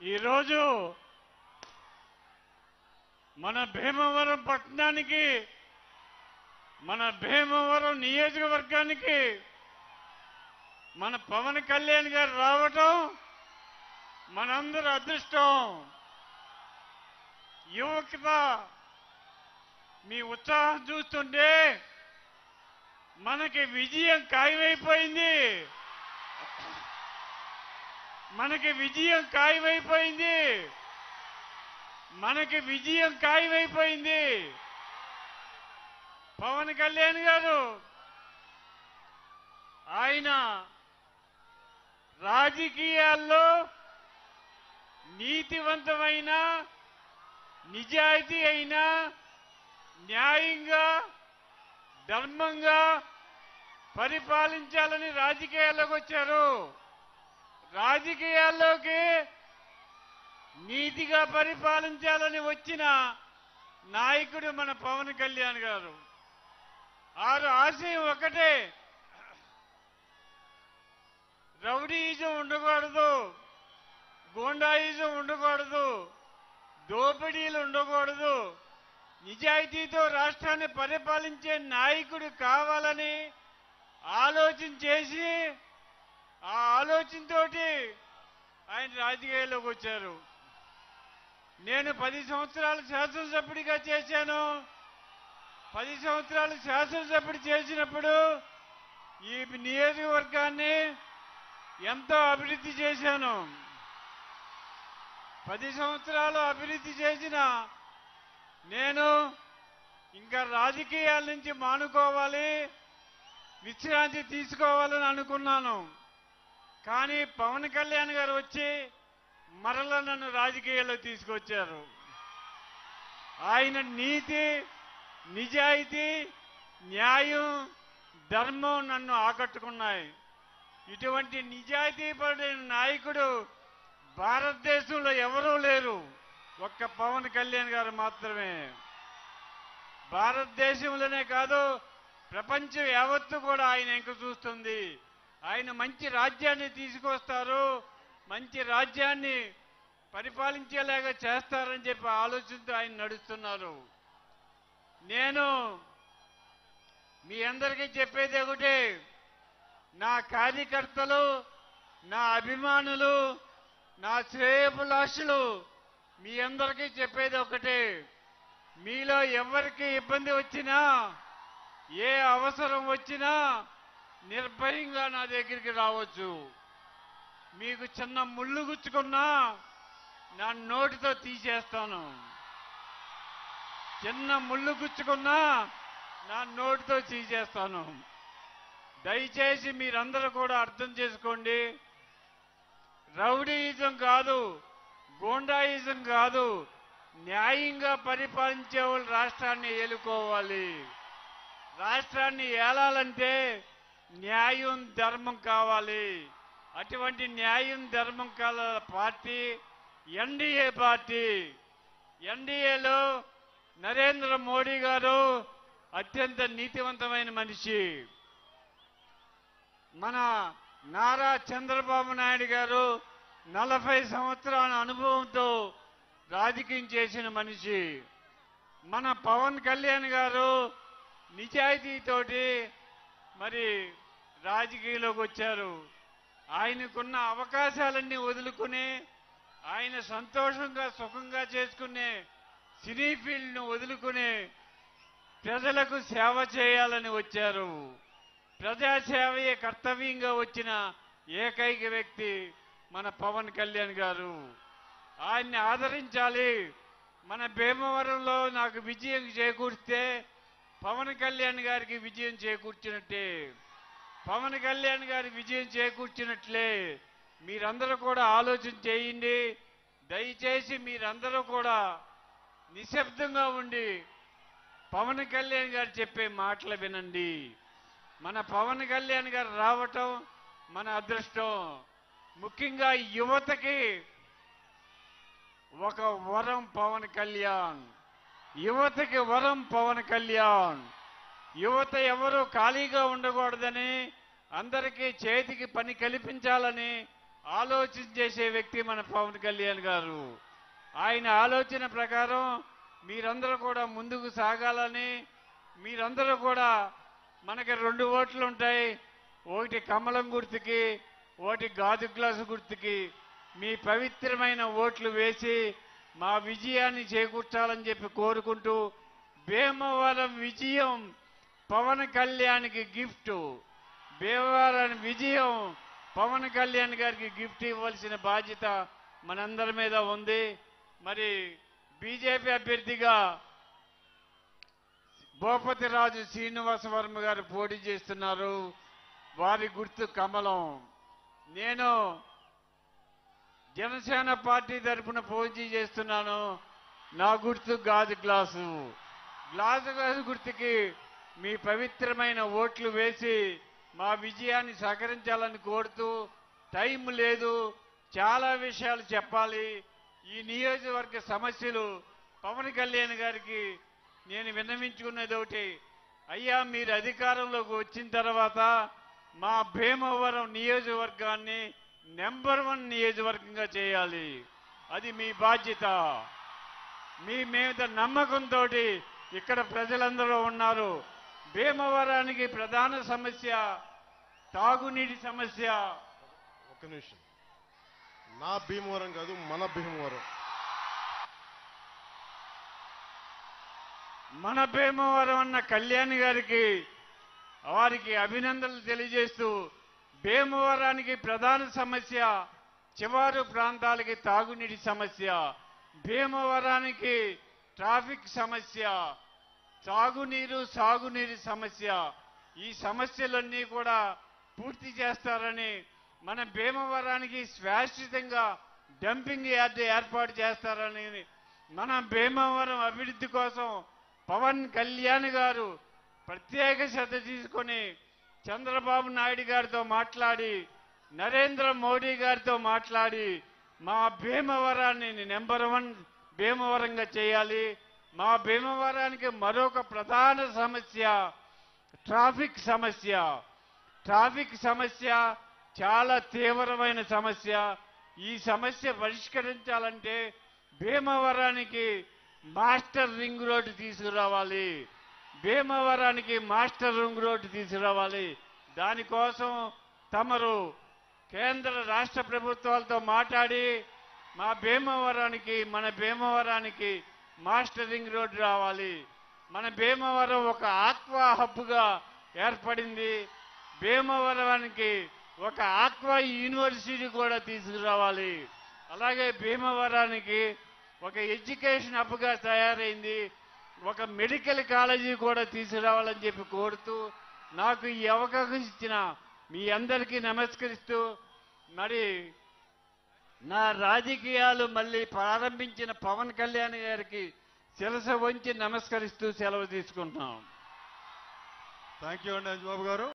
ఈరోజు మన భీమవరం పట్టణానికి, మన భీమవరం నియోజకవర్గానికి మన పవన్ కళ్యాణ్ గారు రావటం మనందరి అదృష్టం. యువత మీ ఉత్సాహం చూస్తుంటే మనకి విజయం ఖాయమైపోయింది. మనకి విజయం ఖాయమైపోయింది. మనకి విజయం ఖాయమైపోయింది. పవన్ కళ్యాణ్ గారు ఆయన రాజకీయాల్లో నీతివంతమైన, నిజాయితీ అయిన, న్యాయంగా, ధర్మంగా పరిపాలించాలని రాజకీయాల్లోకి వచ్చారు. రాజకీయాల్లోకి నీతిగా పరిపాలించాలని వచ్చిన నాయకుడు మన పవన్ కళ్యాణ్ గారు. ఆరు ఆశయం ఒకటే, రౌడీయిజం ఉండకూడదు, గూండాయిజం ఉండకూడదు, దోపిడీలు ఉండకూడదు, నిజాయితీతో రాష్ట్రాన్ని పరిపాలించే నాయకుడు కావాలని ఆలోచన చేసి ఆ ఆలోచనతోటి ఆయన రాజకీయాల్లోకి వచ్చారు. నేను 10 సంవత్సరాలు శాసనసభ్యుడిగా చేశాను. 10 సంవత్సరాలు శాసనసభ్యుడు చేసినప్పుడు ఈ నియోజకవర్గాన్ని ఎంతో అభివృద్ధి చేశాను. 10 సంవత్సరాలు అభివృద్ధి చేసిన నేను ఇంకా రాజకీయాల నుంచి మానుకోవాలి, విశ్రాంతి తీసుకోవాలని అనుకున్నాను. కానీ పవన్ కళ్యాణ్ గారు వచ్చి మరలా నన్ను రాజకీయాల్లో తీసుకొచ్చారు. ఆయన నీతి, నిజాయితీ, న్యాయం, ధర్మం నన్ను ఆకట్టుకున్నాయి. ఇటువంటి నిజాయితీపరుడైన నాయకుడు భారతదేశంలో ఎవరూ లేరు, ఒక్క పవన్ కళ్యాణ్ గారు మాత్రమే. భారతదేశంలోనే కాదు, ప్రపంచం యావత్తు కూడా ఆయన ఎంక చూస్తుంది. ఆయన మంచి రాజ్యాన్ని తీసుకొస్తారు, మంచి రాజ్యాన్ని పరిపాలించేలాగా చేస్తారని చెప్పి ఆలోచనతో ఆయన నడుస్తున్నారు. నేను మీ అందరికీ చెప్పేది ఒకటే, నా కార్యకర్తలు, నా అభిమానులు, నా శ్రేయోభిలాషులు మీ అందరికీ చెప్పేది ఒకటే, మీలో ఎవరికి ఇబ్బంది వచ్చినా, ఏ అవసరం వచ్చినా నిర్భయంగా నా దగ్గరికి రావచ్చు. మీకు చిన్న ముళ్ళు గుచ్చుకున్నా నా నోటితో తీసేస్తాను. చిన్న ముళ్ళు గుచ్చుకున్నా నా నోటితో తీసేస్తాను. దయచేసి మీరందరూ కూడా అర్థం చేసుకోండి. రౌడీయిజం కాదు, గూండాయిజం కాదు, న్యాయంగా పరిపాలించే వాళ్ళు రాష్ట్రాన్ని ఏలుకోవాలి. రాష్ట్రాన్ని ఏలాలంటే న్యాయం, ధర్మం కావాలి. అటువంటి న్యాయం, ధర్మం కల పార్టీ ఎన్డీఏ పార్టీ. ఎన్డీఏలో నరేంద్ర మోడీ గారు అత్యంత నీతివంతమైన మనిషి. మన నారా చంద్రబాబు నాయుడు గారు 40 సంవత్సరాల అనుభవంతో రాజకీయం చేసిన మనిషి. మన పవన్ కళ్యాణ్ గారు నిజాయితీతోటి మరి రాజకీయంలోకి వచ్చారు. ఆయనకున్న అవకాశాలన్నీ వదులుకుని, ఆయన సంతోషంగా సుఖంగా చేసుకునే సినీ ఫీల్డ్ను వదులుకుని ప్రజలకు సేవ చేయాలని వచ్చారు. ప్రజాసేవయే కర్తవ్యంగా వచ్చిన ఏకైక వ్యక్తి మన పవన్ కళ్యాణ్ గారు. ఆయన్ని ఆదరించాలి. మన భీమవరంలో నాకు విజయం చేకూర్చితే పవన్ కళ్యాణ్ గారికి విజయం చేకూర్చినట్టే. పవన్ కళ్యాణ్ గారికి విజయం చేకూర్చినట్లే. మీరందరూ కూడా ఆలోచన చేయండి. దయచేసి మీరందరూ కూడా నిశ్శబ్దంగా ఉండి పవన్ కళ్యాణ్ గారు చెప్పే మాటలు వినండి. మన పవన్ కళ్యాణ్ గారు రావటం మన అదృష్టం. ముఖ్యంగా యువతకి ఒక వరం పవన్ కళ్యాణ్. యువతకి వరం పవన్ కళ్యాణ్. యువత ఎవరు ఖాళీగా ఉండకూడదని, అందరికీ చేతికి పని కల్పించాలని ఆలోచన చేసే వ్యక్తి మన పవన్ కళ్యాణ్ గారు. ఆయన ఆలోచన ప్రకారం మీరందరూ కూడా ముందుకు సాగాలని, మీరందరూ కూడా మనకి 2 ఓట్లు ఉంటాయి, ఒకటి కమలం గుర్తుకి, ఒకటి గాజు గ్లాసు గుర్తుకి. మీ పవిత్రమైన ఓట్లు వేసి మా విజయాన్ని చేకూర్చాలని చెప్పి కోరుకుంటూ, భీమవరం విజయం పవన్ కళ్యాణ్కి గిఫ్ట్. భీమవరం విజయం పవన్ కళ్యాణ్ గారికి గిఫ్ట్ ఇవ్వాల్సిన బాధ్యత మనందరి మీద ఉంది. మరి బీజేపీ అభ్యర్థిగా భూపతిరాజు శ్రీనివాస వర్మ గారు పోటీ చేస్తున్నారు. వారి గుర్తు కమలం. నేను జనసేన పార్టీ తరఫున పోటీ చేస్తున్నాను. నా గుర్తు గాజు గ్లాసు. గ్లాసు గుర్తుకి మీ పవిత్రమైన ఓట్లు వేసి మా విజయాన్ని సహకరించాలని కోరుతూ, టైం లేదు, చాలా విషయాలు చెప్పాలి. ఈ నియోజకవర్గ సమస్యలు పవన్ కళ్యాణ్ గారికి నేను విన్నవించుకున్నది ఒకటి, అయ్యా మీరు అధికారంలోకి వచ్చిన తర్వాత మా భీమవరం నియోజకవర్గాన్ని నెంబర్ 1 నియోజకవర్గంగా చేయాలి. అది మీ బాధ్యత. మీ మీద నమ్మకంతో ఇక్కడ ప్రజలందరూ ఉన్నారు. భీమవరానికి ప్రధాన సమస్య తాగునీటి సమస్య. ఒక్క నిమిషం, నా భీమవరం కాదు, మన భీమవరం. మన భీమవరం అన్న కళ్యాణ్ గారికి వారికి అభినందనలు తెలియజేస్తూ, భీమవరానికి ప్రధాన సమస్య చివరి ప్రాంతాలకి తాగునీటి సమస్య, భీమవరానికి ట్రాఫిక్ సమస్య, సాగునీరు సమస్య. ఈ సమస్యలన్నీ కూడా పూర్తి చేస్తారని, మన భీమవరానికి శాశ్వతంగా డంపింగ్ యార్డ్ ఏర్పాటు చేస్తారని, మన భీమవరం అభివృద్ధి కోసం పవన్ కళ్యాణ్ గారు ప్రత్యేక శ్రద్ధ తీసుకొని చంద్రబాబు నాయుడు గారితో మాట్లాడి, నరేంద్ర మోడీ గారితో మాట్లాడి మా భీమవరాన్ని నెంబర్ 1 భీమవరంగా చేయాలి. మా భీమవరానికి మరొక ప్రధాన సమస్య ట్రాఫిక్ సమస్య. ట్రాఫిక్ సమస్య చాలా తీవ్రమైన సమస్య. ఈ సమస్య పరిష్కరించాలంటే భీమవరానికి మాస్టర్ రింగ్ రోడ్డు తీసుకురావాలి. భీమవరానికి మాస్టర్ రింగ్ రోడ్డు తీసుకురావాలి. దానికోసం తమరు కేంద్ర రాష్ట్ర ప్రభుత్వాలతో మాట్లాడి మా భీమవరానికి, మన భీమవరానికి మాస్టర్ రింగ్ రోడ్డు రావాలి. మన భీమవరం ఒక ఆక్వా హబ్గా ఏర్పడింది. భీమవరానికి ఒక ఆక్వా యూనివర్సిటీ కూడా తీసుకురావాలి. అలాగే భీమవరానికి ఒక ఎడ్యుకేషన్ హబ్గా తయారైంది. ఒక మెడికల్ కాలేజీ కూడా తీసుకురావాలని చెప్పి కోరుతూ, నాకు ఈ అవకాశం ఇచ్చిన మీ అందరికీ నమస్కరిస్తూ, మరి నా రాజకీయాలు మళ్ళీ ప్రారంభించిన పవన్ కళ్యాణ్ గారికి శిరస్సు వంచి నమస్కరిస్తూ సెలవు తీసుకుంటున్నాం. థ్యాంక్ యూ అండి అంజబాబు గారు.